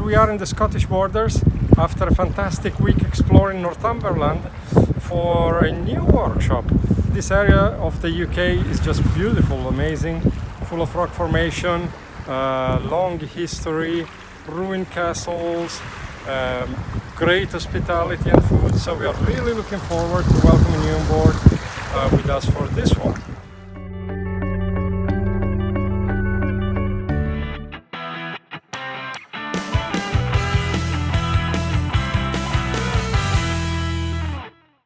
we are in the Scottish borders after a fantastic week exploring Northumberland for a new workshop. This area of the UK is just beautiful, amazing, full of rock formation, long history, ruined castles, great hospitality and food. So we are really looking forward to welcoming you on board with us for this one.